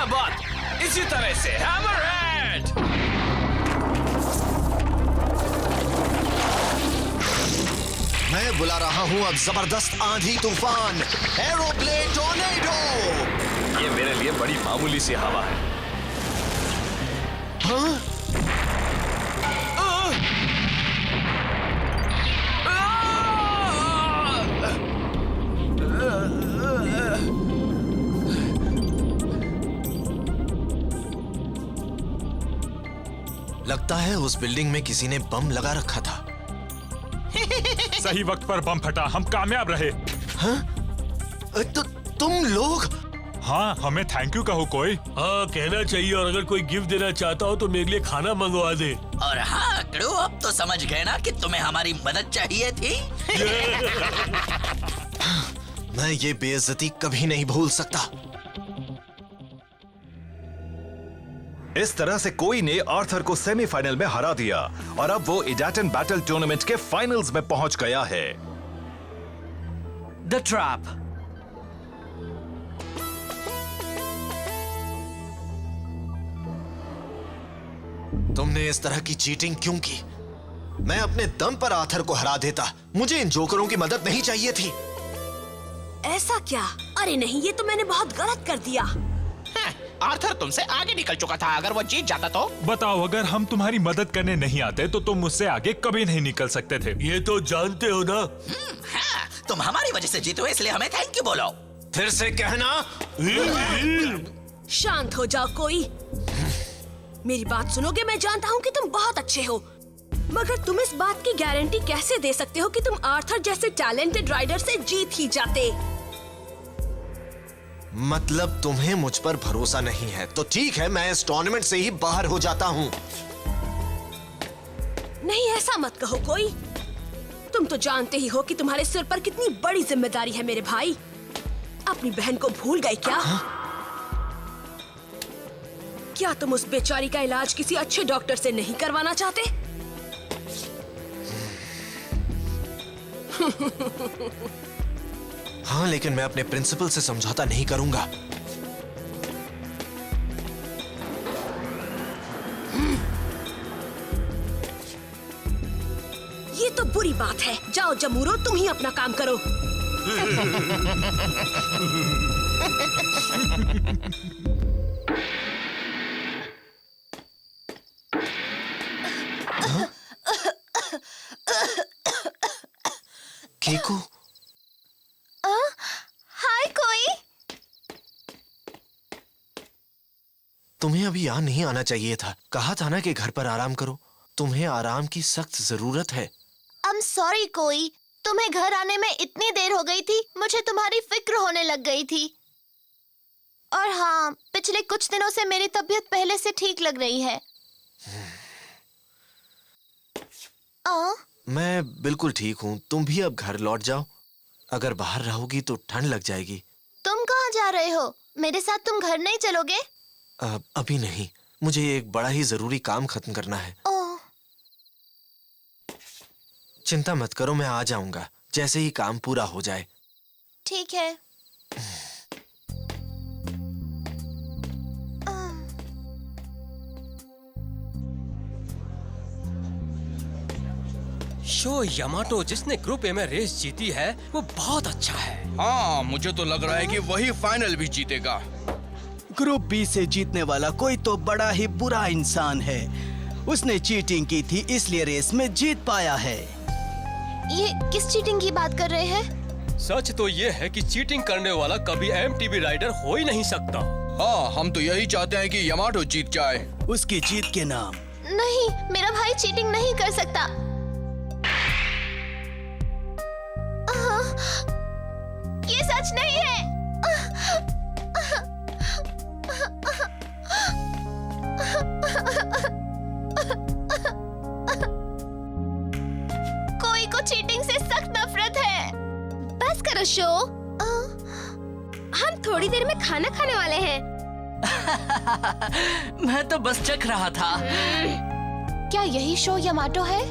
बात, इसी तरह से हैमरहेड। मैं बुला रहा हूँ अब जबरदस्त आंधी तूफान, एरोप्लेन टॉर्नेडो। ये मेरे लिए बड़ी मामूली सी हवा है। हाँ? लगता है उस बिल्डिंग में किसी ने बम लगा रखा था। सही वक्त पर बम फटा, हम कामयाब रहे। हाँ? तो तुम लोग? हाँ, हमें थैंक यू कहो कोई। हाँ, कहना चाहिए। और अगर कोई गिफ्ट देना चाहता हो तो मेरे लिए खाना मंगवा दे। और हाँ क्रू, अब तो समझ गए ना कि तुम्हें हमारी मदद चाहिए थी। मैं ये बेइज्जती कभी नहीं भूल सकता। इस तरह से कोई ने आर्थर को सेमीफाइनल में हरा दिया और अब वो इडाटन बैटल टूर्नामेंट के फाइनल्स में पहुंच गया है। The trap. तुमने इस तरह की चीटिंग क्यों की? मैं अपने दम पर आर्थर को हरा देता। मुझे इन जोकरों की मदद नहीं चाहिए थी। ऐसा क्या? अरे नहीं, ये तो मैंने बहुत गलत कर दिया। आर्थर तुमसे आगे निकल चुका था। अगर वो जीत जाता तो? बताओ, अगर हम तुम्हारी मदद करने नहीं आते तो तुम मुझसे आगे कभी नहीं निकल सकते थे। ये तो जानते हो ना। हाँ, तुम हमारी वजह से जीते हो, इसलिए हमें थैंक यू बोलो। फिर से कहना। शांत हो जाओ कोई। मेरी बात सुनोगे? मैं जानता हूँ कि तुम बहुत अच्छे हो, मगर तुम इस बात की गारंटी कैसे दे सकते हो कि तुम आर्थर जैसे टैलेंटेड राइडर से जीत ही जाते? मतलब तुम्हें मुझ पर भरोसा नहीं है? तो ठीक है, मैं इस टूर्नामेंट से ही बाहर हो जाता हूँ। नहीं, ऐसा मत कहो कोई। तुम तो जानते ही हो कि तुम्हारे सिर पर कितनी बड़ी जिम्मेदारी है मेरे भाई। अपनी बहन को भूल गए क्या? क्या तुम उस बेचारी का इलाज किसी अच्छे डॉक्टर से नहीं करवाना चाहते? हाँ, लेकिन मैं अपने प्रिंसिपल से समझौता नहीं करूंगा। ये तो बुरी बात है। जाओ जमूरो, तुम ही अपना काम करो। केको, हाय कोई। तुम्हें अभी यहाँ नहीं आना चाहिए था। कहा था ना कि घर पर आराम करो। तुम्हें आराम की सख्त जरूरत है। I'm sorry कोई, तुम्हें घर आने में इतनी देर हो गई थी, मुझे तुम्हारी फिक्र होने लग गई थी। और हाँ, पिछले कुछ दिनों से मेरी तबीयत पहले से ठीक लग रही है। मैं बिल्कुल ठीक हूँ। तुम भी अब घर लौट जाओ। अगर बाहर रहोगी तो ठंड लग जाएगी। तुम कहाँ जा रहे हो? मेरे साथ तुम घर नहीं चलोगे? अभी नहीं, मुझे एक बड़ा ही जरूरी काम खत्म करना है। ओह। चिंता मत करो, मैं आ जाऊंगा जैसे ही काम पूरा हो जाए। ठीक है। शो यामाटो जिसने ग्रुप ए में रेस जीती है वो बहुत अच्छा है। हाँ, मुझे तो लग रहा है कि वही फाइनल भी जीतेगा। ग्रुप बी से जीतने वाला कोई तो बड़ा ही बुरा इंसान है। उसने चीटिंग की थी, इसलिए रेस में जीत पाया है। ये किस चीटिंग की बात कर रहे हैं? सच तो ये है कि चीटिंग करने वाला कभी एमटीबी राइडर हो ही नहीं सकता। हाँ, हम तो यही चाहते हैं कि यामाटो जीत जाए। उसकी जीत के नाम। नहीं, मेरा भाई चीटिंग नहीं कर सकता। ये सच नहीं है। कोई को चीटिंग से सख्त नफरत है। बस करो शो। हम थोड़ी देर में खाना खाने वाले हैं। मैं तो बस चख रहा था। क्या यही शो यामाटो है?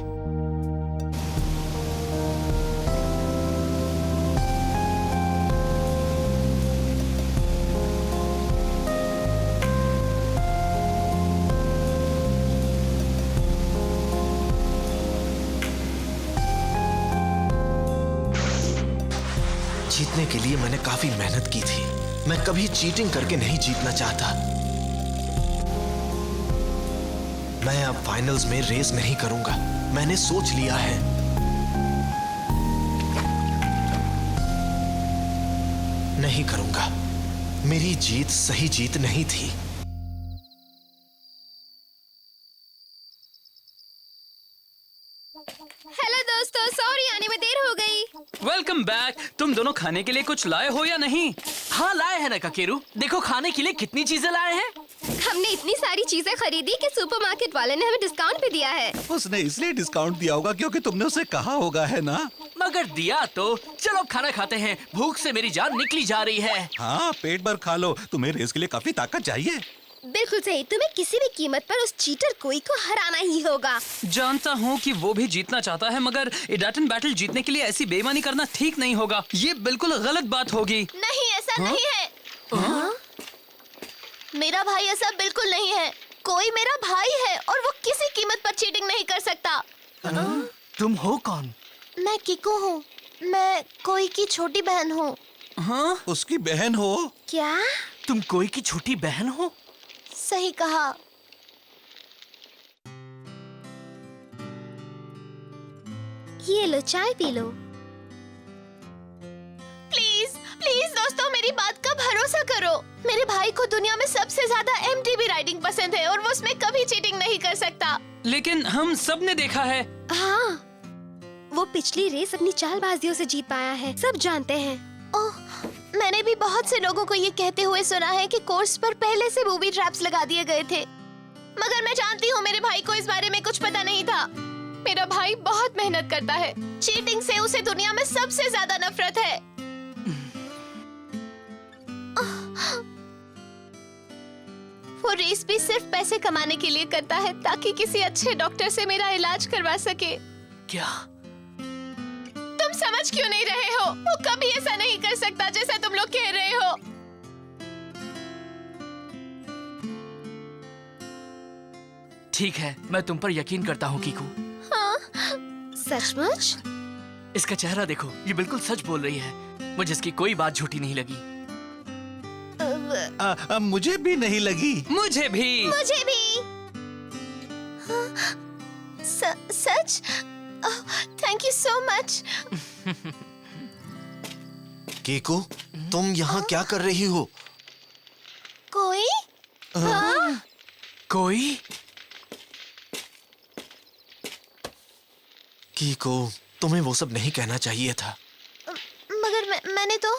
जीतने के लिए मैंने काफी मेहनत की थी। मैं कभी चीटिंग करके नहीं जीतना चाहता। मैं अब फाइनल्स में रेस नहीं करूंगा। मैंने सोच लिया है। नहीं करूंगा। मेरी जीत सही जीत नहीं थी। हेलो दोस्तों, सॉरी आने में देर हो गई। Welcome back. तुम दोनों खाने के लिए कुछ लाए हो या नहीं? हाँ लाए हैं ना काकेरू। देखो खाने के लिए कितनी चीजें लाए हैं। हमने इतनी सारी चीजें खरीदी कि सुपरमार्केट वाले ने हमें डिस्काउंट भी दिया है। उसने इसलिए डिस्काउंट दिया होगा क्योंकि तुमने उसे कहा होगा, है ना? मगर दिया तो। चलो अब खाना खाते हैं। भूख से मेरी जान निकली जा रही है। हाँ, पेट भर खा लो। तुम्हें रेस के लिए काफी ताकत चाहिए। बिल्कुल सही। तुम्हें किसी भी कीमत पर उस चीटर कोई को हराना ही होगा। जानता हूँ कि वो भी जीतना चाहता है, मगर एडाटन बैटल जीतने के लिए ऐसी बेईमानी करना ठीक नहीं होगा। ये बिल्कुल गलत बात होगी। नहीं, ऐसा नहीं है। मेरा भाई ऐसा बिल्कुल नहीं है। कोई मेरा भाई है और वो किसी कीमत पर चीटिंग नहीं कर सकता। तुम हो कौन? मैं किको हूँ। मैं कोई की छोटी बहन हूँ। हाँ? उसकी बहन हो? क्या? तुम कोई की छोटी बहन हो? सही कहा। ये लो, चाय पी लो। प्लीज प्लीज दोस्तों, मेरी बात का भरोसा करो। मेरे भाई को दुनिया में सबसे ज्यादा एमटीबी राइडिंग पसंद है और वो उसमें कभी चीटिंग नहीं कर सकता। लेकिन हम सब ने देखा है। हाँ, वो पिछली रेस अपनी चालबाजियों से जीत पाया है। सब जानते हैं। ओह, मैंने भी बहुत से लोगों को ये कहते हुए सुना है कि कोर्स पर पहले से बूबी ट्रैप्स लगा दिए गए थे। मगर मैं जानती हूँ मेरे भाई को इस बारे में कुछ पता नहीं था। मेरा भाई बहुत मेहनत करता है। चीटिंग से उसे दुनिया में सबसे ज्यादा नफरत है। वो रेस भी सिर्फ पैसे कमाने के लिए करता है ताकि किसी अच्छे डॉक्टर से मेरा इलाज करवा सके। क्या? तुम समझ क्यों नहीं रहे हो? वो कभी ऐसा नहीं कर सकता जैसा तुम लोग कह रहे हो। ठीक है, मैं तुम पर यकीन करता हूँ कीकू। हाँ, सचमुच? इसका चेहरा देखो, ये बिल्कुल सच बोल रही है। मुझे इसकी कोई बात झूठी नहीं लगी। मुझे भी नहीं लगी। मुझे भी। मुझे भी। हाँ, सच? Thank you so much. Kiku, तुम यहाँ क्या कर रही हो? कोई? हाँ? कोई? कीकू, तुम्हें वो सब नहीं कहना चाहिए था। मगर मैंने तो।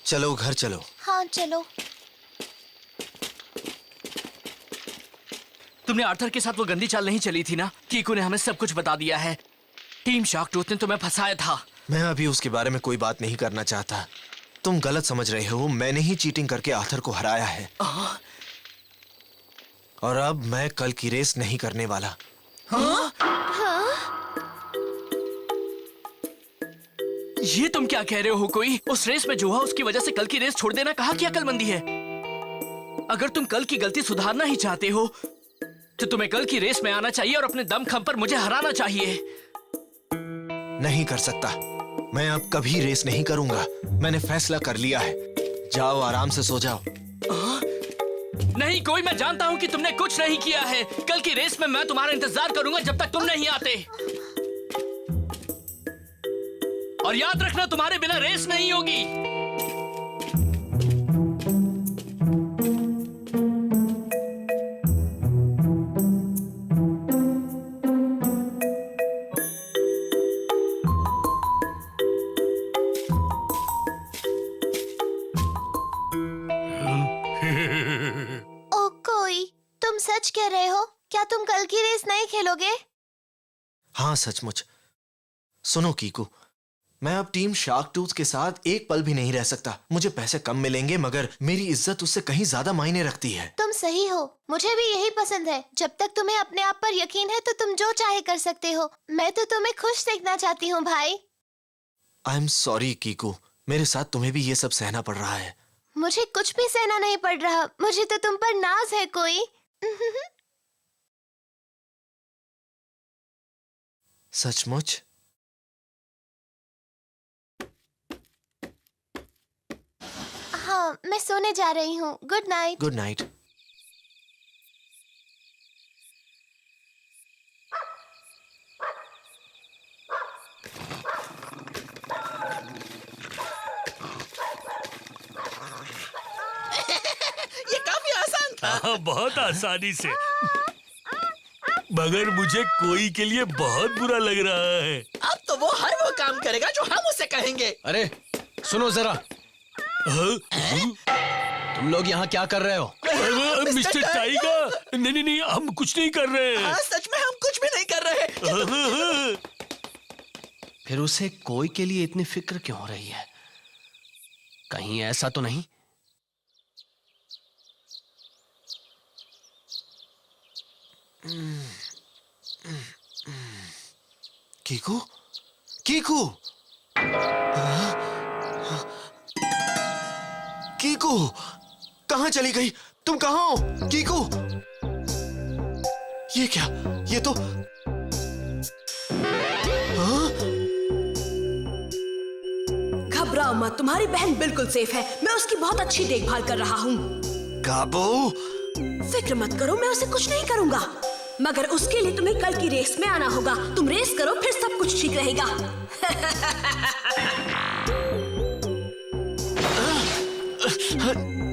चलो घर चलो। हाँ चलो। तुमने आर्थर के साथ वो गंदी चाल नहीं चली थी ना? कीकू ने हमें सब कुछ बता दिया है। टीम शार्क टूथ ने तुम्हें फंसाया था। मैं अभी उसके बारे में कोई बात नहीं करना चाहता। तुम गलत समझ रहे हो। मैंने ही चीटिंग करके आर्थर को हराया है। और अब मैं कल की रेस नहीं करने वाला। हाँ? ये तुम क्या कह रहे हो? कोई उस रेस में जो हुआ उसकी वजह से कल की रेस छोड़ देना कहाँ की अक्लमंदी है? अगर तुम कल की गलती सुधारना ही चाहते हो तो तुम्हें कल की रेस में आना चाहिए और अपने दमखम पर मुझे हराना चाहिए। नहीं कर सकता। मैं अब कभी रेस नहीं करूंगा। मैंने फैसला कर लिया है। जाओ आराम से सो जाओ। नहीं कोई, मैं जानता हूँ कि तुमने कुछ नहीं किया है। कल की रेस में मैं तुम्हारा इंतजार करूंगा जब तक तुम नहीं आते। और याद रखना, तुम्हारे बिना रेस नहीं होगी। ओ कोई, तुम सच कह रहे हो? क्या तुम कल की रेस नहीं खेलोगे? हाँ सचमुच। सुनो कीकू, मैं अब टीम शार्क टूथ के साथ एक पल भी नहीं रह सकता। मुझे पैसे कम मिलेंगे मगर मेरी इज्जत उससे कहीं ज्यादा मायने रखती है। तुम सही हो। मुझे भी यही पसंद है। जब तक तुम्हें अपने आप पर यकीन है तो तुम जो चाहे कर सकते हो। मैं तो तुम्हें खुश देखना चाहती हूँ भाई। आई एम सॉरी कीकू, मेरे साथ तुम्हें भी ये सब सहना पड़ रहा है। मुझे कुछ भी सहना नहीं पड़ रहा। मुझे तो तुम पर नाज है कोई। सचमुच? मैं सोने जा रही हूँ। Good night. Good night. ये काफी आसान था। हाँ, बहुत आसानी से। मगर मुझे कोई के लिए बहुत बुरा लग रहा है। अब तो वो हर वो काम करेगा जो हम उसे कहेंगे। अरे सुनो जरा, तुम लोग यहाँ क्या कर रहे हो? मिस्टर टाइगर, नहीं नहीं, हम कुछ नहीं कर रहे हैं। हाँ, सच में हम कुछ भी नहीं कर रहे। फिर उसे कोई के लिए इतनी फिक्र क्यों हो रही है? कहीं ऐसा तो नहीं? कीकू, कीकू, कीकू, कहाँ चली गई? तुम कहाँ हो कीकू? ये क्या? ये तो घबराओ मत, तुम्हारी बहन बिल्कुल सेफ है। मैं उसकी बहुत अच्छी देखभाल कर रहा हूँ। काबू, फिक्र मत करो, मैं उसे कुछ नहीं करूँगा। मगर उसके लिए तुम्हें कल की रेस में आना होगा। तुम रेस करो, फिर सब कुछ ठीक रहेगा।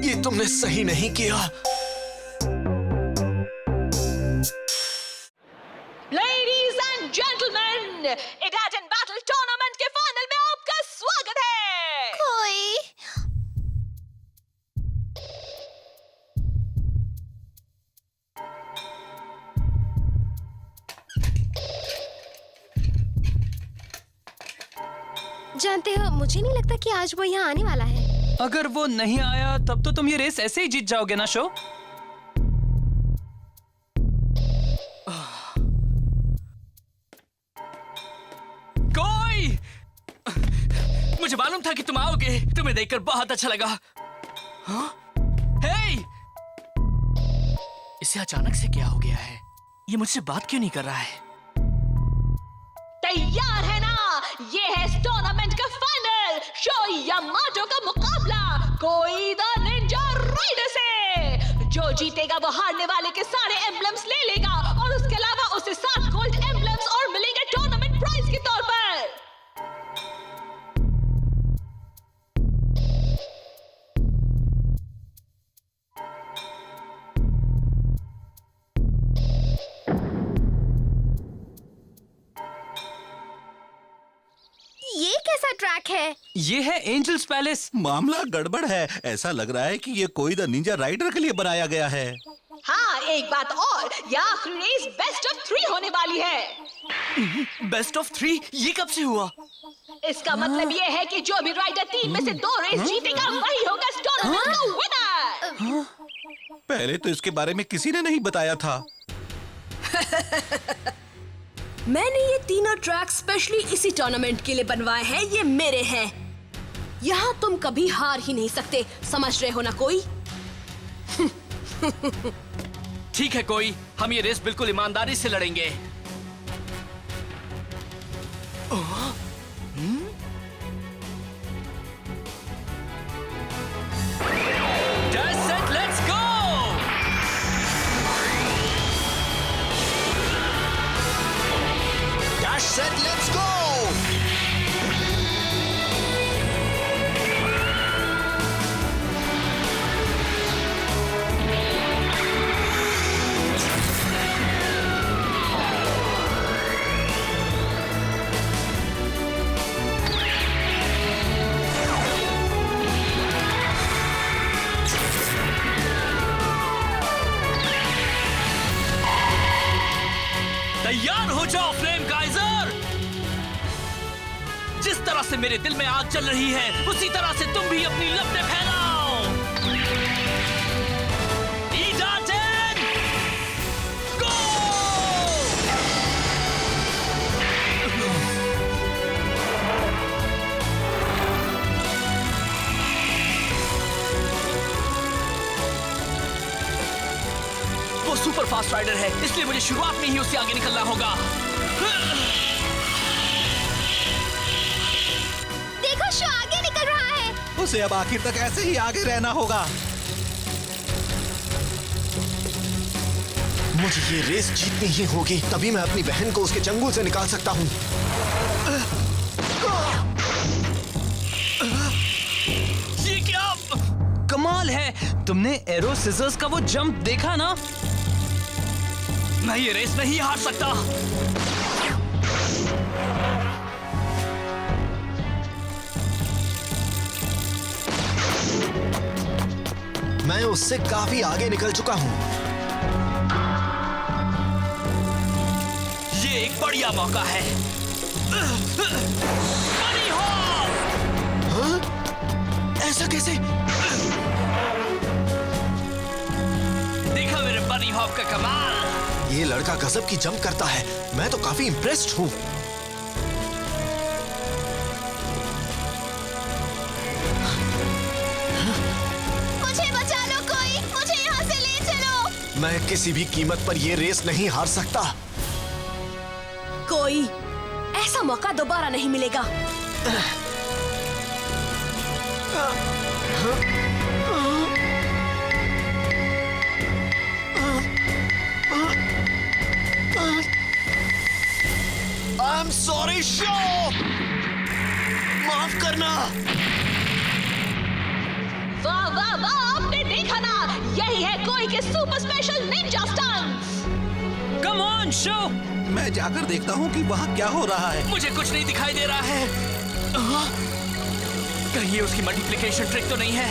ये तुमने सही नहीं किया। Ladies and gentlemen, Edaten Battle Tournament के फाइनल में आपका स्वागत है। कोई जानते हो, मुझे नहीं लगता कि आज वो यहाँ आने वाला है। अगर वो नहीं आया तब तो तुम ये रेस ऐसे ही जीत जाओगे ना शो। कोई, मुझे मालूम था कि तुम आओगे। तुम्हें देखकर बहुत अच्छा लगा। हाँ? हे! इसे अचानक से क्या हो गया है? ये मुझसे बात क्यों नहीं कर रहा है? तैयार है ना? ये है इस टूर्नामेंट का फाइनल। शो यामाटो का मुकाबला कोई द निंजा राइडर से। जो जीतेगा वो हारने वाले के सारे एम्बलम्स ले लेगा और उसके अलावा उसे 7 गोल्ड एम्बलम्स और मिलेंगे टूर्नामेंट प्राइज के तौर पर। ये कैसा ट्रैक है? ये है एंजल्स पैलेस। मामला गड़बड़ है। ऐसा लग रहा है कि ये कोई द निंजा राइडर के लिए बनाया गया है। हाँ, एक बात और, ये आखिरी रेस बेस्ट ऑफ 3 होने वाली है। Best of 3? ये कब से हुआ? इसका मतलब ये है कि जो भी राइडर 3 में से 2 रेस जीतेगा वही होगा इस टूर्नामेंट का विनर। पहले तो इसके बारे में किसी ने नहीं बताया था। मैंने ये तीनों ट्रैक स्पेशली इसी टूर्नामेंट के लिए बनवाए हैं। ये मेरे हैं। यहाँ तुम कभी हार ही नहीं सकते। समझ रहे हो ना कोई? ठीक है कोई, हम ये रेस बिल्कुल ईमानदारी से लड़ेंगे। That's it, let's go! Dash set, let's go! तैयार हो जाओ फ्लेम गाइजर। जिस तरह से मेरे दिल में आग चल रही है उसी तरह से तुम भी अपनी लपटें फैलाओ। ईडाटेन, गो! वो सुपर फास्ट राइडर है, इसलिए मुझे शुरुआत में ही उससे आगे निकलना होगा। देखो, शो आगे निकल रहा है। उसे अब आखिर तक ऐसे ही आगे रहना होगा। मुझे ये रेस जीतनी ही होगी, तभी मैं अपनी बहन को उसके चंगुल से निकाल सकता हूँ। ये क्या कमाल है! तुमने एरो सिजर्स का वो जंप देखा ना? मैं ये रेस नहीं हार सकता। मैं उससे काफी आगे निकल चुका हूँ। ये एक बढ़िया मौका है। बनी हॉप! हाँ? ऐसा कैसे? देखा मेरे बनी हॉप का कमाल। ये लड़का गजब की जंप करता है। मैं तो काफी इम्प्रेस्ड हूँ। मैं किसी भी कीमत पर ये रेस नहीं हार सकता। कोई ऐसा मौका दोबारा नहीं मिलेगा। आई एम सॉरी शो, माफ करना। वाह वाह वाह, आपने देखा ना, यही है कोई के super special Ninja stunts. Come on show. मैं जाकर देखता हूँ कि वहाँ क्या हो रहा है। मुझे कुछ नहीं दिखाई दे रहा है। कहीं ये उसकी मल्टीप्लिकेशन ट्रिक तो नहीं है?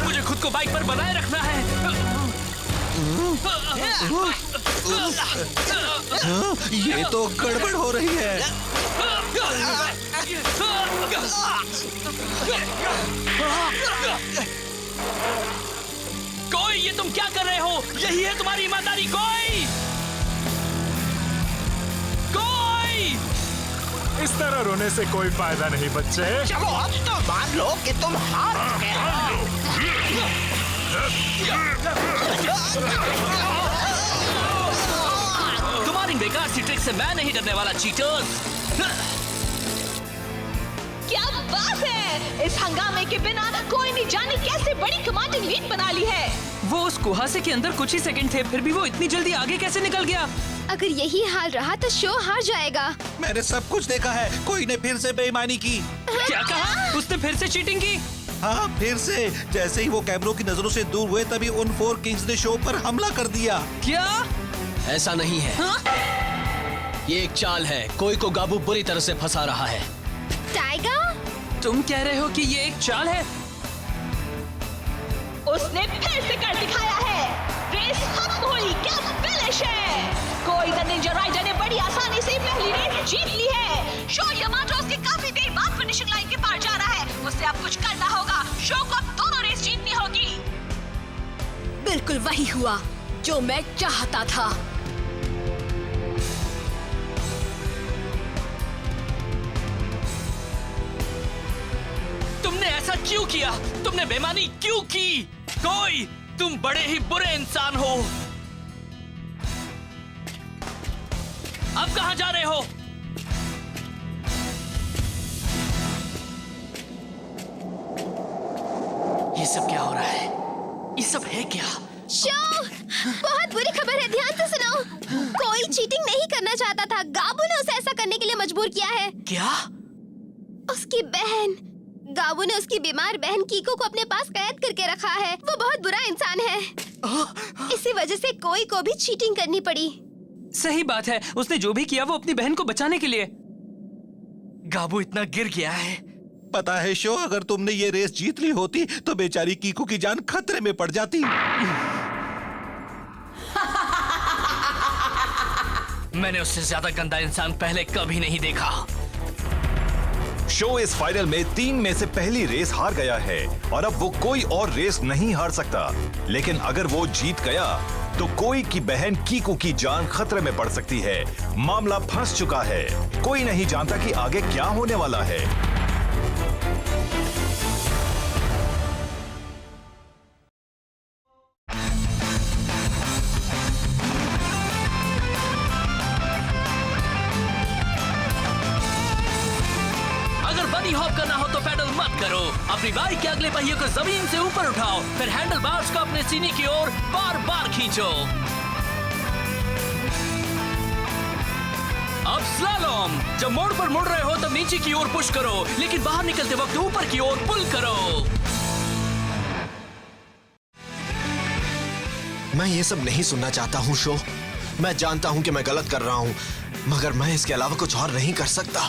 मुझे खुद को बाइक पर बनाए रखना है। ये तो गड़बड़ हो रही है। कोई, ये तुम क्या कर रहे हो? यही है तुम्हारी ईमानदारी? कोई इस तरह रोने से कोई फायदा नहीं बच्चे। चलो अब तो मान लो कि तुम हार चुके हो। तुम्हारी बेकार सी ट्रिक से मैं नहीं डरने वाला, चीटर्स। क्या बात है! इस हंगामे के बिना कोई नहीं जाने कैसे बड़ी कमांडिंग लीड बना ली है। वो उस कुहासे के अंदर कुछ ही सेकंड थे, फिर भी वो इतनी जल्दी आगे कैसे निकल गया? अगर यही हाल रहा तो शो हार जाएगा। मैंने सब कुछ देखा है। कोई ने फिर से बेईमानी की। क्या कहा? उसने फिर से चीटिंग की? हाँ, फिर से। जैसे ही वो कैमरों की नजरों से दूर हुए तभी उन 4 किंग्स ने शो पर हमला कर दिया। क्या? ऐसा नहीं है। ये एक चाल है। कोई को गाबू बुरी तरह से फंसा रहा है। टाइगर, तुम कह रहे हो कि ये एक चाल है? उसने फिर से कर दिखाया है। रेस खत्म हुई। क्या फिनिश है! कोई द निंजा राइडर ने बड़ी आसानी से पहली रेस जीत ली है। शो यामाटो उसके काफी देर बाद फिनिशिंग लाइन के पार जा रहा है। उससे अब कुछ करना होगा। शो को अब दोनों रेस जीतनी होगी। बिल्कुल वही हुआ जो मैं चाहता था। तुमने ऐसा क्यों किया? तुमने बेईमानी क्यों की? कोई, तुम बड़े ही बुरे इंसान हो। अब कहां जा रहे हो? ये सब क्या हो रहा है? ये सब है क्या? शो, बहुत बुरी खबर है, ध्यान से सुनो। कोई चीटिंग नहीं करना चाहता था। गाबू ने उसे ऐसा करने के लिए मजबूर किया है। क्या? उसकी बहन गाबू ने उसकी बीमार बहन कीको को अपने पास कैद करके रखा है। वो बहुत बुरा इंसान है। इसी वजह से कोई को भी चीटिंग करनी पड़ी। सही बात है। उसने जो भी किया वो अपनी बहन को बचाने के लिए। गाबू इतना गिर गया है। पता है शो, अगर तुमने ये रेस जीत ली होती तो बेचारी कीको की जान खतरे में पड़ जाती। मैंने उससे ज्यादा गंदा इंसान पहले कभी नहीं देखा। शो इस फाइनल में 3 में से पहली रेस हार गया है और अब वो कोई और रेस नहीं हार सकता। लेकिन अगर वो जीत गया तो कोई की बहन कीको की जान खतरे में पड़ सकती है। मामला फंस चुका है। कोई नहीं जानता कि आगे क्या होने वाला है। अपनी बाइक के अगले पहिए को जमीन से ऊपर उठाओ, फिर हैंडल बार्स को अपने सीने की ओर बार बार खींचो। अब स्लालोम। जब मोड़ पर मुड़ रहे हो तब नीचे की ओर पुश करो, लेकिन बाहर निकलते वक्त ऊपर की ओर पुल करो। मैं ये सब नहीं सुनना चाहता हूँ शो। मैं जानता हूँ कि मैं गलत कर रहा हूँ, मगर मैं इसके अलावा कुछ और नहीं कर सकता।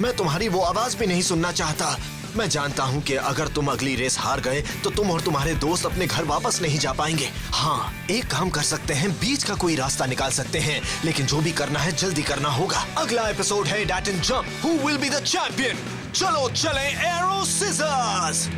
मैं तुम्हारी वो आवाज भी नहीं सुनना चाहता। मैं जानता हूँ कि अगर तुम अगली रेस हार गए तो तुम और तुम्हारे दोस्त अपने घर वापस नहीं जा पाएंगे। हाँ, एक काम कर सकते हैं, बीच का कोई रास्ता निकाल सकते हैं, लेकिन जो भी करना है जल्दी करना होगा। अगला एपिसोड है that and jump, who will be the champion. चलो चले एरो सिजर्स।